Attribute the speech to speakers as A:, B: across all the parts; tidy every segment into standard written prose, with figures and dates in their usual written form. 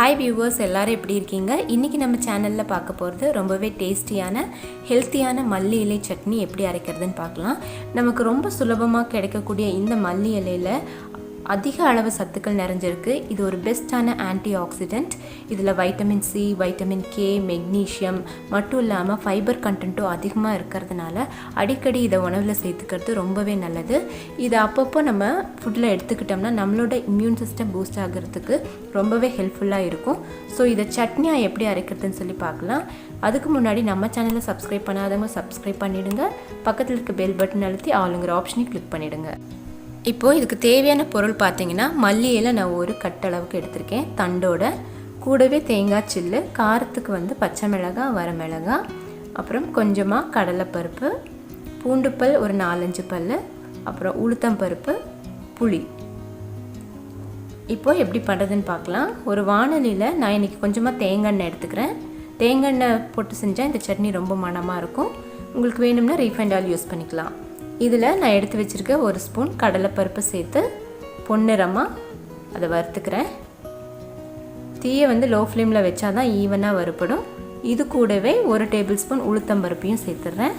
A: Hi viewers, எல்லாரும் எப்படி இருக்கீங்க? இன்றைக்கி நம்ம சேனலில் பார்க்க போகிறது ரொம்பவே டேஸ்டியான ஹெல்த்தியான மல்லி இலை சட்னி எப்படி அரைக்கிறதுன்னு பார்க்கலாம். நமக்கு ரொம்ப சுலபமாக கிடைக்கக்கூடிய இந்த மல்லி இலையில் அதிக அளவு சத்துக்கள் நிறைஞ்சிருக்கு. இது ஒரு பெஸ்ட்டான ஆன்டிஆக்சிடெண்ட். இதில் vitamin C, vitamin K, magnesium மட்டும் இல்லாமல் ஃபைபர் கண்டென்ட்டும் அதிகமாக இருக்கிறதுனால அடிக்கடி இதை உணவில் சேர்த்துக்கிறது ரொம்பவே நல்லது. இதை அப்பப்போ நம்ம ஃபுட்டில் எடுத்துக்கிட்டோம்னா நம்மளோட இம்யூன் சிஸ்டம் பூஸ்ட் ஆகிறதுக்கு ரொம்பவே ஹெல்ப்ஃபுல்லாக இருக்கும். ஸோ இதை சட்னியாக எப்படி அரைக்கிறதுன்னு சொல்லி பார்க்கலாம். அதுக்கு முன்னாடி நம்ம சேனலை சப்ஸ்கிரைப் பண்ணாதவங்க சப்ஸ்கிரைப் பண்ணிவிடுங்க. பக்கத்தில் இருக்க பெல் பட்டன் அழுத்தி ஆளுங்கிற ஆப்ஷனை கிளிக் பண்ணிவிடுங்க. இப்போது இதுக்கு தேவையான பொருள் பார்த்திங்கன்னா, மல்லி இலை நான் ஒரு கட்டளவுக்கு எடுத்திருக்கேன் தண்டோட. கூடவே தேங்காய் சில்லு, காரத்துக்கு பச்சை மிளகாய், வரமிளகாய், அப்புறம் கொஞ்சமாக கடலைப்பருப்பு, பூண்டுப்பல் ஒரு 4-5 பல், அப்புறம் உளுத்தம்பருப்பு, புளி. இப்போது எப்படி பண்ணுறதுன்னு பார்க்கலாம். ஒரு வாணலியில் நான் இன்றைக்கி கொஞ்சமாக தேங்காய் எண்ணெய் எடுத்துக்கிறேன். தேங்காய் எண்ணெய் போட்டு செஞ்சால் இந்த சட்னி ரொம்ப மணமாக இருக்கும். உங்களுக்கு வேணும்னா ரீஃபைண்ட் ஆயில் யூஸ் பண்ணிக்கலாம். இதில் நான் எடுத்து வச்சுருக்க 1 ஸ்பூன் கடலைப்பருப்பு சேர்த்து பொன்னிறமாக அதை வறுத்துக்கிறேன். தீயை லோ ஃப்ளேமில் வச்சா தான் ஈவனாக வறுப்படும். இது கூடவே 1 டேபிள் ஸ்பூன் உளுத்தம்பருப்பையும் சேர்த்துட்றேன்.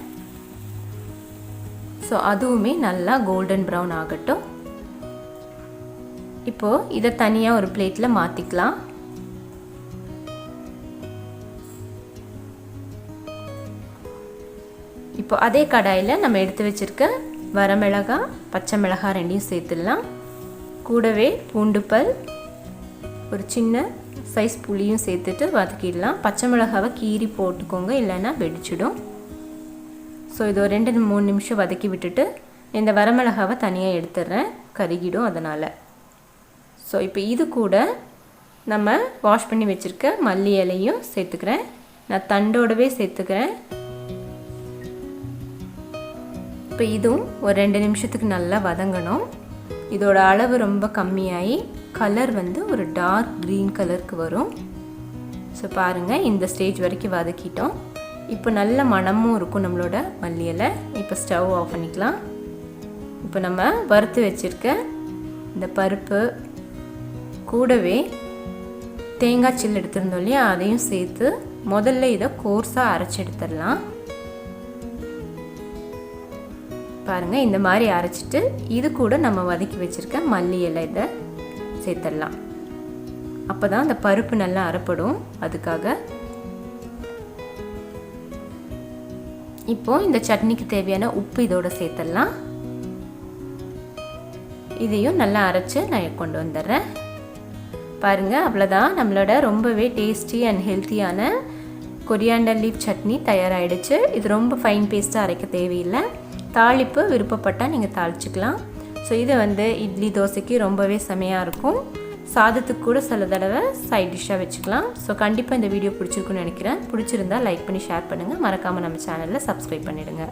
A: ஸோ அதுவுமே நல்லா கோல்டன் ப்ரௌன் ஆகட்டும். இப்போது இதை தனியாக ஒரு பிளேட்டில் மாற்றிக்கலாம். இப்போ அதே கடாயில் நம்ம எடுத்து வச்சுருக்க வரமிளகாய், பச்சை மிளகாய் ரெண்டையும் சேர்த்துடலாம். கூடவே பூண்டுப்பல், ஒரு சின்ன சைஸ் புளியும் சேர்த்துட்டு வதக்கிடலாம். பச்சை மிளகாவை கீறி போட்டுக்கோங்க, இல்லைன்னா வெடிச்சிடும். ஸோ இது ஒரு 2-3 நிமிஷம் வதக்கி விட்டுட்டு இந்த வரமிளகாவை தனியாக எடுத்துடுறேன், கருகிடும் அதனால். ஸோ இப்போ இது கூட நம்ம வாஷ் பண்ணி வச்சுருக்க மல்லி இலையும் சேர்த்துக்கிறேன். நான் தண்டோடவே சேர்த்துக்கிறேன். இப்போ இதுவும் ஒரு 2 நிமிஷத்துக்கு நல்லா வதங்கணும். இதோட அளவு ரொம்ப கம்மியாகி கலர் ஒரு டார்க் க்ரீன் கலருக்கு வரும். ஸோ பாருங்கள், இந்த ஸ்டேஜ் வரைக்கும் வதக்கிட்டோம். இப்போ நல்ல மணமும் இருக்கும் நம்மளோட மல்லி இலை. இப்போ ஸ்டவ் ஆஃப் பண்ணிக்கலாம். இப்போ நம்ம வறுத்து வச்சுருக்க இந்த பருப்பு கூடவே தேங்காய் சில்லு எடுத்துருந்தோம் இல்லையா, அதையும் சேர்த்து முதல்ல இதை கோர்ஸாக அரைச்சி எடுத்துடலாம். பாருங்கள், இந்த மாதிரி அரைச்சிட்டு இது கூட நம்ம வதக்கி வச்சுருக்க மல்லி இலை இதை சேர்த்துடலாம். அப்போ தான் அந்த பருப்பு நல்லா அரைப்படும், அதுக்காக. இப்போது இந்த சட்னிக்கு தேவையான உப்பு இதோட சேர்த்துடலாம். இதையும் நல்லா அரைச்சி நான் கொண்டு வந்துடுறேன். பாருங்கள், அவ்வளோதான், நம்மளோட ரொம்பவே டேஸ்டி அண்ட் ஹெல்த்தியான கொரியாண்டர் லீஃப் சட்னி தயாராகிடுச்சு. இது ரொம்ப ஃபைன் பேஸ்ட்டாக அரைக்க தேவையில்லை. தாளிப்பு விருப்பப்பட்டால் நீங்கள் தாளிச்சிக்கலாம். ஸோ இது இட்லி, தோசைக்கு ரொம்பவே செமையாக இருக்கும். சாதத்துக்கு கூட சில தடவை சைட் டிஷ்ஷாக வச்சுக்கலாம். ஸோ கண்டிப்பாக இந்த வீடியோ பிடிச்சிருக்குன்னு நினைக்கிறேன். பிடிச்சிருந்தால் லைக் பண்ணி ஷேர் பண்ணுங்கள். மறக்காமல் நம்ம சேனலில் சப்ஸ்கிரைப் பண்ணிவிடுங்க.